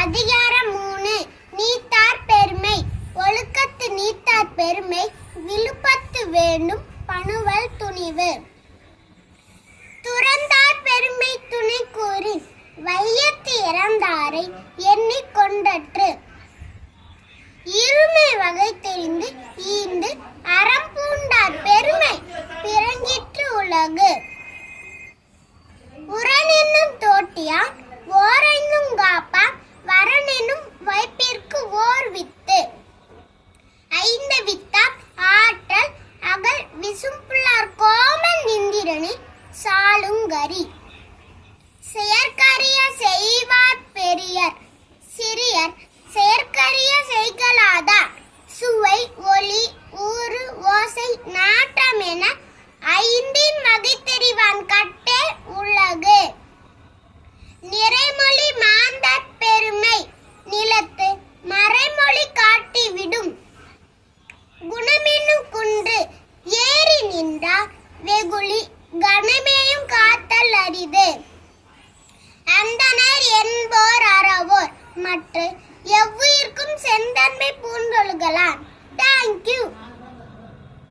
அதிகாரம் 3 நீத்தார் பெருமை. ஒழுக்கத்து நீத்தார் பெருமை விழுப்பத்து வேண்டும் பணுவல் துணிவு. துறந்தார் பெருமை துணை கூறி வையத்து இறந்தாரை எண்ணிக் கொண்டற்று. இருமை வகை தெரிந்து ஈண்டு அறம் பூண்டார் பெருமை பிறங்கிற்று உலகு. உரனென்னும் தோட்டியான் ஓரென்னும் காப்பான் வரனெனும் வைப்பிற்கு ஓர் வித்து. ஐந்து வித்தார் ஆற்றல் அகல் விசும்புள்ளார் கோமல் நிந்திரனே சாலுங்கரி. செயற்கரிய செய்வார் பெரியர் சிறியர் செயற்கரிய செய்கலாதார். சுவை ஒளி ஊறு ஓசை நாட்டம் என ஐந்தின் வகை தெரிவான் கட்டே உலகு. நிறைமொழி மாந்தர் பெருமை நிலத்து மறைமொழி காட்டி விடும். குணமெனும் குன்று ஏறி நின்றார் வெகுளி கணமேயும் காத்தல் அரிது. அந்தனர் என்போர் அறவோர் மற்ற எவ்வுயிர்க்கும் செந்தன்மை பூண்டொழுகலான்.